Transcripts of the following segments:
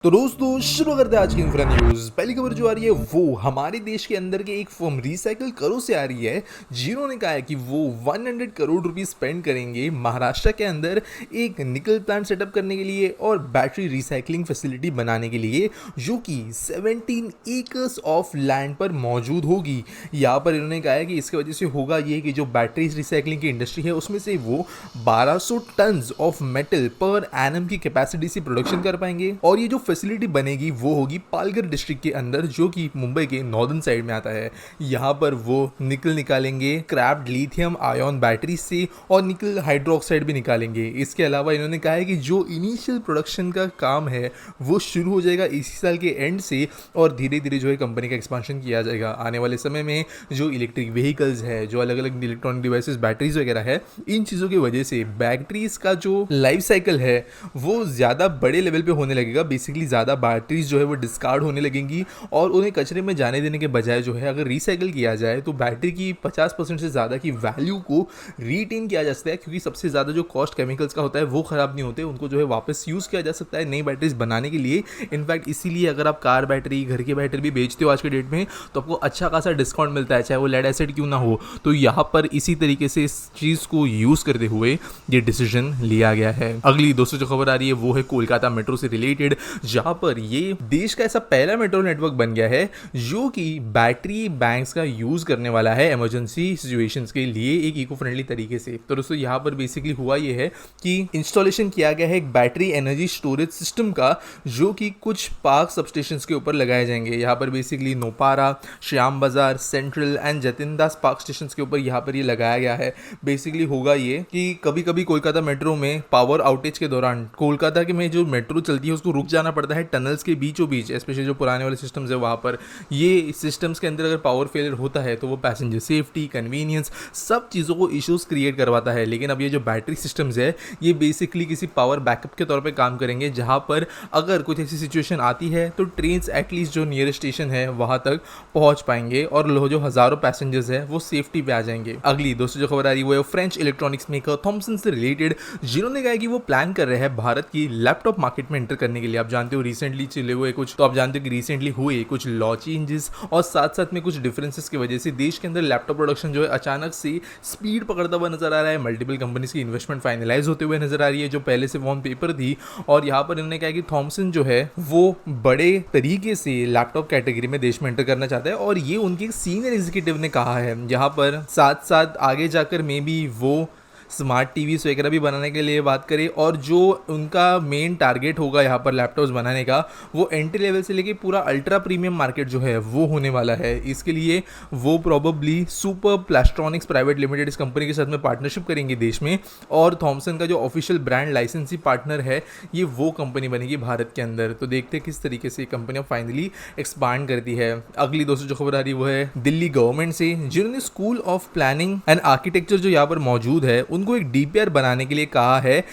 तो दोस्तों शुरू करते हैं आज की इंफ्रा न्यूज। पहली खबर जो आ रही है वो हमारे देश के अंदर के एक फर्म रिसाइकल करो से आ रही है, जिन्होंने कहा है कि वो 100 करोड़ रुपए स्पेंड करेंगे महाराष्ट्र के अंदर एक निकल प्लांट सेटअप करने के लिए और बैटरी रिसाइकलिंग फैसिलिटी बनाने के लिए, जो कि 17 एकर्स ऑफ लैंड पर मौजूद होगी। यहाँ पर इन्होंने कहा है कि इसकी वजह से होगा ये कि जो बैटरी रिसाइकलिंग की इंडस्ट्री है उसमें से वो 1200 ton of metal per annum की कैपेसिटी से प्रोडक्शन कर पाएंगे। और ये जो फैसिलिटी बनेगी वो होगी पालघर डिस्ट्रिक्ट के अंदर, जो कि मुंबई के नॉर्दर्न साइड में आता है। यहाँ पर वो निकल निकालेंगे क्रैप्ड लिथियम आयन बैटरी से और निकल हाइड्रोक्साइड भी निकालेंगे। इसके अलावा इन्होंने कहा है कि जो इनिशियल प्रोडक्शन का काम है वो शुरू हो जाएगा इसी साल के एंड से और धीरे धीरे जो है कंपनी का एक्सपांशन किया जाएगा। आने वाले समय में जो इलेक्ट्रिक व्हीकल्स है, जो अलग अलग इलेक्ट्रॉनिक डिवाइसेस बैटरीज वगैरह है, इन चीज़ों की वजह से बैटरीज का जो लाइफ साइकिल है वो ज़्यादा बड़े लेवल पे होने लगेगा। बेसिकली ज़्यादा बैटरीज जो है वो डिस्कार्ड होने लगेंगी और उन्हें कचरे में जाने देने के बजाय जो है अगर रिसाइकिल किया जाए तो बैटरी की 50% से ज़्यादा की वैल्यू को रिटेन किया जा सकता है, क्योंकि सबसे ज़्यादा जो कॉस्ट केमिकल्स का होता है वो ख़राब नहीं होते, उनको जो है वापस यूज़ किया जा सकता है नई बैटरीज बनाने के लिए। इनफैक्ट इसीलिए अगर आप कार बैटरी, घर की बैटरी भी बेचते हो आज के डेट में तो आपको अच्छा खासा डिस्काउंट मिलता है, चाहे वो लेड एसिड क्यों ना हो। तो यहाँ पर इसी तरीके से इस चीज़ को यूज़ करते हुए ये डिसीजन लिया गया है। अगली दोस्तों जो खबर आ रही है वो है कोलकाता मेट्रो से रिलेटेड, जहां पर ये देश का ऐसा पहला मेट्रो नेटवर्क बन गया है जो कि बैटरी बैंक्स का यूज करने वाला है इमरजेंसी सिचुएशंस के लिए एक इको फ्रेंडली तरीके से। तो दोस्तों यहाँ पर बेसिकली हुआ ये है कि इंस्टॉलेशन किया गया है एक बैटरी एनर्जी स्टोरेज सिस्टम का, जो कि कुछ पार्क सबस्टेशंस के ऊपर लगाए जाएंगे। यहाँ पर बेसिकली नोपारा, श्याम बाजार, central and Jatin Das park station के ऊपर यहाँ पर ये लगाया गया है। बेसिकली होगा ये कि कभी कभी कोलकाता मेट्रो में पावर आउटेज के दौरान कोलकाता के में जो मेट्रो चलती है उसको रुक जाना पड़ता है टनल्स के बीचों बीच, स्पेशली जो पुराने वाले सिस्टम्स है वहाँ पर। ये सिस्टम्स के अंदर अगर पावर फेलियर होता है तो वो पैसेंजर सेफ्टी, कन्वीनियंस, सब चीज़ों को इश्यूज क्रिएट करवाता है। लेकिन अब ये जो बैटरी सिस्टम्स है ये बेसिकली किसी पावर बैकअप के तौर पे काम करेंगे, जहाँ पर अगर कुछ ऐसी सिचुएशन आती है तो ट्रेन एटलीस्ट जो नियरेस्ट स्टेशन है वहाँ तक पहुँच पाएंगे और जो हज़ारों पैसेंजर्स है वो सेफ्टी पे आ जाएंगे। अगली दोस्तों जो खबर आ रही है वो फ्रेंच इलेक्ट्रॉनिक्स मेकर थॉमसन से रिलेटेड, जिन्होंने कहा कि वो प्लान कर रहे हैं भारत की लैपटॉप मार्केट में एंटर करने के लिए। आप जानते हो रिसेंटली चले हुए कुछ, तो आप जानते हो कि रिसेंटली हुए कुछ लॉ चेंजेस और साथ साथ में कुछ डिफरेंसेस की वजह से देश के अंदर लैपटॉप प्रोडक्शन जो है अचानक से स्पीड पकड़ता हुआ नजर आ रहा है। मल्टीपल कंपनीज की इन्वेस्टमेंट फाइनलाइज होते हुए नजर आ रही है जो पहले से ऑन पेपर थी। और यहाँ पर इन्होंने कहा कि थॉमसन जो है वो बड़े तरीके से लैपटॉप कैटेगरी में देश में एंटर करना चाहता है और ये उनके सीनियर एग्जीक्यूटिव ने कहा है। यहाँ पर साथ साथ आगे जाकर मे बी वो स्मार्ट टीवीज वगैरह भी बनाने के लिए बात करें, और जो उनका मेन टारगेट होगा यहाँ पर लैपटॉप्स बनाने का वो एंट्री लेवल से लेके पूरा अल्ट्रा प्रीमियम मार्केट जो है वो होने वाला है। इसके लिए वो प्रोबेबली सुपर प्लास्ट्रॉनिक्स प्राइवेट लिमिटेड इस कंपनी के साथ में पार्टनरशिप करेंगे देश में, और थॉमसन का जो ऑफिशियल ब्रांड लाइसेंसी पार्टनर है ये वो कंपनी बनेगी भारत के अंदर। तो देखते हैं किस तरीके से कंपनी फाइनली एक्सपांड करती है। अगली दोस्तों जो खबर आ रही है वो है दिल्ली गवर्नमेंट से, जिन्होंने school of planning and architecture जो यहाँ पर मौजूद है उनको एक डीपीआर बनाने के लिए कहा है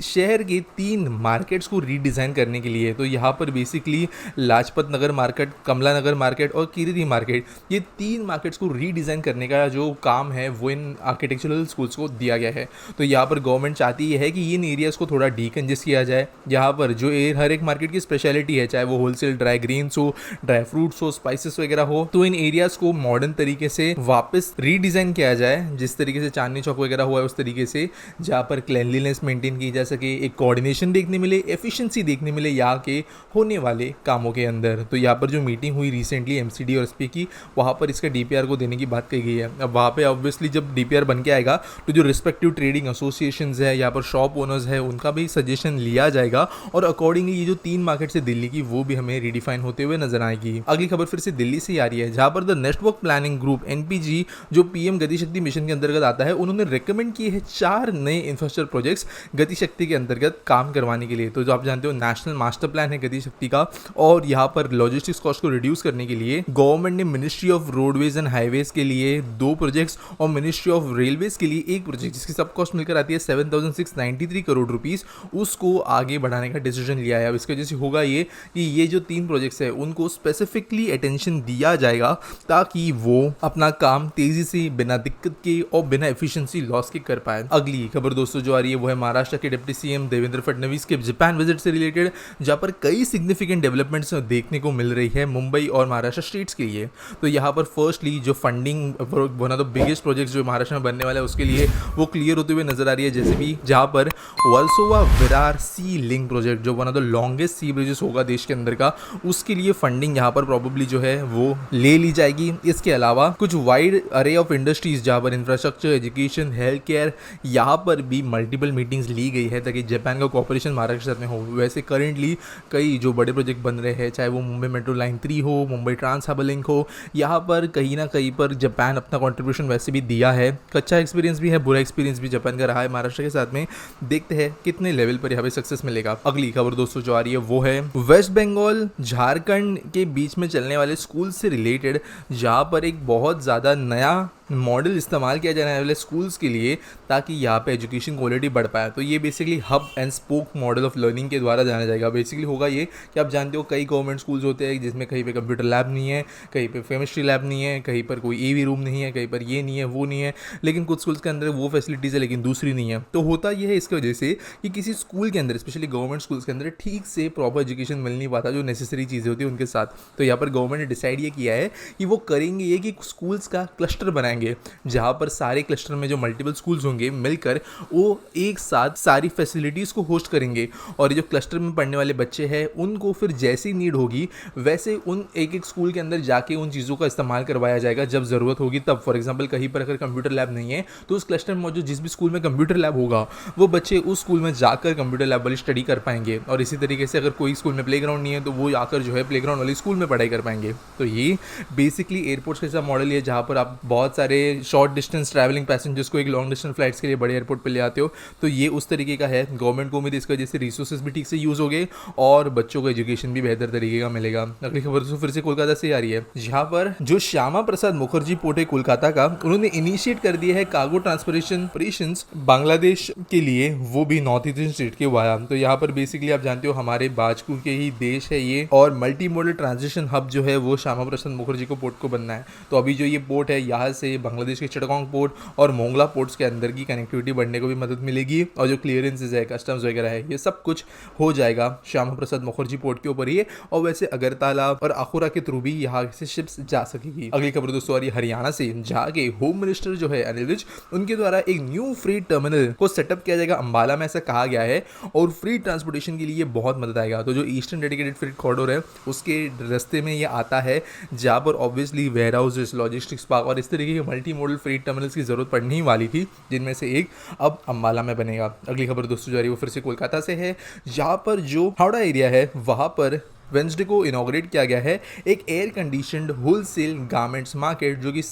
शहर के 3 मार्केट्स को रीडिजाइन करने के लिए। तो यहाँ पर बेसिकली लाजपत नगर मार्केट, कमला नगर मार्केट और कीर्ति मार्केट, ये 3 मार्केट्स को रीडिजाइन करने का जो काम है वो इन आर्किटेक्चरल स्कूल्स को दिया गया है। तो यहाँ पर गवर्नमेंट चाहती है कि इन एरियाज को थोड़ा डीकंजेस्ट किया जाए। यहाँ पर जो हर एक मार्केट की स्पेशलिटी है, चाहे वो होलसेल ड्राई ग्रेन्स हो, ड्राई फ्रूट्स हो, स्पाइसेस वगैरह हो, तो इन एरियाज को मॉडर्न तरीके से वापस रीडिजाइन किया जाए, जिस तरीके से चांदनी चौक वगैरह हुआ है उस तरीके से, जहाँ पर क्लेनलीनेस मेंटेन की जा सके, एक कोऑर्डिनेशन देखने मिले, एफिशिएंसी देखने मिले यहाँ के होने वाले कामों के अंदर। तो यहाँ पर जो मीटिंग हुई रिसेंटली एमसीडी और एसपी की, वहाँ पर इसका डीपीआर को देने की बात कही गई है। अब वहाँ पे ऑब्वियसली जब डीपीआर बन के आएगा तो जो रिस्पेक्टिव ट्रेडिंग एसोसिएशंस है, यहाँ पर शॉप ओनर्स है, उनका भी सजेशन लिया जाएगा और अकॉर्डिंगली ये जो 3 मार्केट से दिल्ली की वो भी हमें रिडिफाइन होते हुए नजर आएगी। अगली खबर फिर से दिल्ली से आ रही है, जहाँ पर the network planning group NPG जो पीएम गति शक्ति मिशन के अंतर्गत आता है, उन्होंने रिकमेंड किए हैं 4 नए इंफ्रास्ट्रक्चर प्रोजेक्ट्स गति शक्ति के अंतर्गत काम करवाने के लिए। तो जो आप जानते हो नेशनल मास्टर प्लान है गति शक्ति का, और यहाँ पर लॉजिस्टिक्स कॉस्ट को रिड्यूस करने के लिए गवर्नमेंट ने ministry of roadways and highways के लिए 2 प्रोजेक्ट्स और मिनिस्ट्री ऑफ रेलवेज के लिए 1 प्रोजेक्ट, जिसकी सब कॉस्ट मिलकर आती है 7,693 करोड़ रुपीस, उसको आगे बढ़ाने का डिसीजन लिया है। अब इसकी वजह से होगा ये कि ये जो 3 प्रोजेक्ट्स है उनको स्पेसिफिकली अटेंशन दिया जाएगा ताकि वो अपना काम तेजी से बिना दिक्कत के और बिना एफिशिएंसी लॉस के कर पाए। अगली खबर दोस्तों जो आ रही है वो है महाराष्ट्र के डिप्टी सीएम देवेंद्र फडणवीस के जापान विजिट से रिलेटेड, जहां पर कई सिग्निफिकेंट डेवलपमेंट्स देखने को मिल रही है मुंबई और महाराष्ट्र स्टेट्स के लिए। तो यहाँ पर फर्स्टली जो funding one of the biggest projects जो महाराष्ट्र में बनने वाला है उसके लिए वो क्लियर होते हुए नजर आ रही है, जैसे भी जहाँ पर Versova Virar sea link project जो one of the longest sea bridges होगा देश के अंदर का, उसके लिए फंडिंग यहाँ पर प्रॉबेबली जो है वो ले ली जाएगी। इसके अलावा कुछ वाइड अरे ऑफ इंडस्ट्रीज जहाँ पर इंफ्रास्ट्रक्चर, एजुकेशन, हेल्थ केयर, यहाँ पर भी मल्टीपल मीटिंग्स ली गई है ताकि जापान का कोऑपरेशन महाराष्ट्र के साथ में हो। वैसे करेंटली कई जो बड़े प्रोजेक्ट बन रहे हैं, चाहे वो मुंबई मेट्रो लाइन 3 हो, मुंबई ट्रांस हार्बर लिंक हो, यहाँ पर कहीं ना कहीं पर जापान अपना कंट्रीब्यूशन वैसे भी दिया है। अच्छा एक्सपीरियंस भी है, बुरा एक्सपीरियंस भी जापान का रहा है महाराष्ट्र के साथ में। देखते हैं कितने लेवल पर यहाँ पे सक्सेस मिलेगा। अगली खबर दोस्तों जो आ रही है वो है वेस्ट बंगाल झारखंड के बीच में चलने वाले स्कूल से रिलेटेड, जहाँ पर एक बहुत ज़्यादा नया मॉडल इस्तेमाल किया जाने वाले स्कूल्स के लिए ताकि यहाँ पे एजुकेशन क्वालिटी बढ़ पाए। तो ये basically hub and spoke model of learning के द्वारा जाना जाएगा। बेसिकली होगा ये कि आप जानते हो कई गवर्नमेंट स्कूल्स होते हैं जिसमें कहीं पे कंप्यूटर लैब नहीं है, कहीं पे केमिस्ट्री लैब नहीं है, कहीं पर कोई एवी रूम नहीं है, कहीं पर ये नहीं है, वो नहीं है, लेकिन कुछ स्कूल्स के अंदर वो फैसिलिटीज़ है लेकिन दूसरी नहीं है। तो होता यह है इसकी वजह से कि किसी स्कूल के अंदर, स्पेशली गवर्नमेंट स्कूल्स के अंदर ठीक से प्रॉपर एजुकेशन मिल नहीं पाता जो नेसेसरी चीज़ें होती है उनके साथ। तो यहाँ पर गवर्नमेंट ने डिसाइड ये किया है कि वो करेंगे ये कि स्कूल्स का क्लस्टर बनाएंगे, जहाँ पर सारे क्लस्टर में जो मल्टीपल स्कूल्स होंगे मिलकर वो एक साथ सारी फैसिलिटीज़ को होस्ट करेंगे। और ये जो क्लस्टर में पढ़ने वाले बच्चे हैं उनको फिर जैसी नीड होगी वैसे उन एक एक स्कूल के अंदर जाके उन चीज़ों का इस्तेमाल करवाया जाएगा जब ज़रूरत होगी तब। फॉर एग्जांपल कहीं पर अगर कंप्यूटर लैब नहीं है तो उस क्लस्टर में मौजूद जिस भी स्कूल में कंप्यूटर लैब होगा वो बच्चे उस स्कूल में जाकर कंप्यूटर लैब वाली स्टडी कर पाएंगे। और इसी तरीके से अगर कोई स्कूल में प्लेग्राउंड नहीं है तो वो आकर जो है प्लेग्राउंड वाली स्कूल में पढ़ाई कर पाएंगे। तो ये बेसिकली एयरपोर्ट्स का ऐसा मॉडल है जहाँ पर आप बहुत सारे शॉर्ट डिस्टेंस ट्रैवलिंग पैसेंजर्स को एक लॉन्ग डिस्टेंस फ्लाइट्स के लिए बड़े एयरपोर्ट पे ले आते हो। तो ये उस तरीके का है। गवर्नमेंट को उम्मीद इसकी वजह से रिसोर्सेज भी ठीक से यूज़ हो गए और बच्चों को एजुकेशन भी बेहतर तरीके का मिलेगा। अगली खबर तो फिर से कोलकाता से आ रही है, जहाँ पर जो श्यामा प्रसाद मुखर्जी पोर्ट है कोलकाता का, उन्होंने इनिशिएट कर दिया है कार्गो ट्रांसपोर्टेशन ऑपरेशंस बांग्लादेश के लिए, वो भी नॉर्थ ईस्टर्न स्टेट के वाया। तो यहाँ पर बेसिकली आप जानते हो हमारे बाजकू के ही देश है ये, और मल्टी मॉडल ट्रांजिशन हब जो है वो श्यामा प्रसाद मुखर्जी को पोर्ट को बनना है। तो अभी जो ये पोर्ट है यहाँ से बांग्लादेश के चिटागोंग पोर्ट और मोंगला पोर्ट्स के अंदर की कनेक्टिविटी बढ़ने को भी मदद मिलेगी, और जो क्लियरेंसेज है, कस्टम्स वगैरह है, ये सब कुछ हो जाएगा श्यामा प्रसाद मुखर्जी पोर्ट के ऊपर ही। और वैसे अगरतला और अखुरा के थ्रू भी यहाँ से शिप्स जा सकेगी। अगली खबर दोस्तों आ रही है हरियाणा से, जहाँ के होम मिनिस्टर जो है अनिल विज, उनके द्वारा एक न्यू फ्री टर्मिनल को सेटअप किया जाएगा अंबाला में, ऐसा कहा गया है। और फ्री ट्रांसपोर्टेशन के लिए बहुत मदद आएगा। तो जो ईस्टर्न डेडिकेटेड फ्री कॉरिडोर है उसके रास्ते में ये आता है, जहाँ पर obviously warehouses, logistics park और इस तरीके के मल्टी मॉडल फ्री टर्मिनल्स की जरूरत पड़ने ही वाली थी, जिनमें से एक अब अंबाला में बनेगा। अगली खबर दोस्तों जो आ रही है वो फिर से कोलकाता से है, जहाँ पर जो हावड़ा एरिया है वहाँ पर वेंसडे को इनॉग्रेट किया गया है एक air conditioned wholesale garments market, जो कि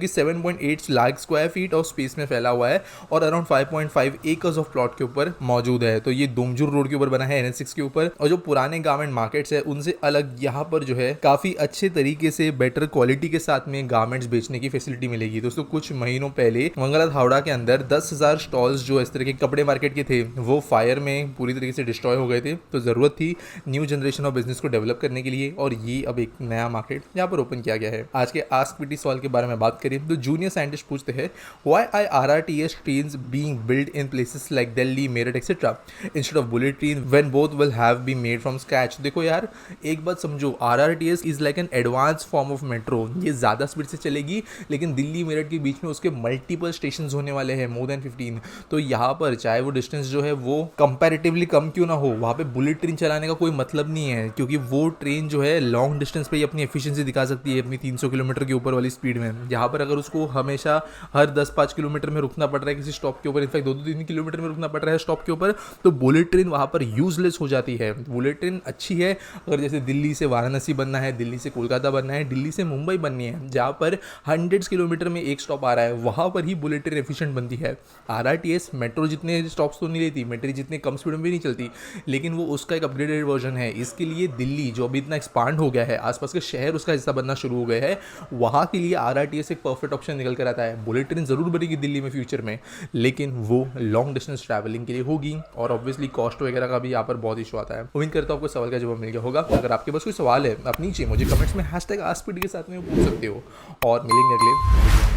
7.8 lakh square feet of space में फैला हुआ है और अराउंड 5.5 एकर्स ऑफ प्लॉट के ऊपर मौजूद है। तो ये दुमजुर रोड के ऊपर बना है, NH6 के ऊपर। और जो पुराने गारमेंट मार्केट्स है उनसे अलग यहाँ पर जो है काफ़ी अच्छे तरीके से बेटर क्वालिटी के साथ में गारमेंट्स बेचने की फैसिलिटी मिलेगी। दोस्तों कुछ महीनों पहले मंगला हावड़ा के अंदर 10,000 स्टॉल्स जो इस तरह के कपड़े मार्केट के थे वो फायर में पूरी तरीके से डिस्ट्रॉय हो गए थे। तो ज़रूरत थी न्यू जनरेशन ऑफ बिजनेस को डेवलप करने के लिए, और ये अब एक नया मार्केट यहाँ पर ओपन किया गया है। आज के आस्क पीटी सवाल के बारे में बात करें तो जूनियर साइंटिस्ट पूछते हैं, why are RRTS trains being built in places like Delhi, Meerut, etc. instead of bullet train when both will have been made from scratch? देखो यार एक बात समझो, RRTS is like an advanced form of metro। ये ज़्यादा speed से चलेगी, लेकिन दिल्ली मेरठ के बीच में उसके मल्टीपल स्टेशन होने वाले हैं, more than 15। तो यहाँ पर चाहे वो डिस्टेंस जो है वो कंपैरेटिवली कम क्यों ना हो, वहाँ पे बुलेट ट्रेन चलाने का कोई मतलब नहीं है, क्योंकि वो ट्रेन जो है लॉन्ग डिस्टेंस पे ही अपनी एफिशिएंसी दिखा सकती है अपनी 300 किलोमीटर के ऊपर वाली स्पीड में। यहाँ पर अगर उसको हमेशा हर 10-5 किलोमीटर में रुकना पड़ रहा है किसी स्टॉप के ऊपर, इनफैक्ट 2-3 किलोमीटर में रुकना पड़ रहा है स्टॉप के ऊपर, तो बुलेट ट्रेन वहाँ पर यूजलेस हो जाती है। बुलेट ट्रेन अच्छी है अगर जैसे दिल्ली से वाराणसी बनना है, दिल्ली से कोलकाता बनना है, दिल्ली से मुंबई बननी है, जहाँ पर 100 किलोमीटर में एक स्टॉप आ रहा है, वहाँ पर ही बुलेट ट्रेन एफिशिएंट बनती है। RRTS मेट्रो जितने स्टॉप्स तो नहीं लेती, मेट्रो जितने कम स्पीड में भी नहीं चलती, लेकिन वो उसका एक अपग्रेडेड वर्जन है। इसके लिए दिल्ली जो अभी इतना एक्सपांड हो गया है, आसपास के शहर उसका हिस्सा बनना शुरू हो गए हैं, वहाँ के लिए RRTS एक परफेक्ट ऑप्शन निकल कर आता है। बुलेट ट्रेन ज़रूर बनेगी दिल्ली में फ्यूचर में, लेकिन वो लॉन्ग डिस्टेंस ट्रैवलिंग के लिए होगी, और ऑब्वियसली कॉस्ट वगैरह का भी यहाँ पर बहुत इशू आता है। उम्मीद करता हूँ आपको सवाल का जवाब मिल गया होगा। अगर आपके पास कोई सवाल है आप नीचे मुझे कमेंट्स में #AskPT के साथ में पूछ सकते हो, और मिलेंगे अगले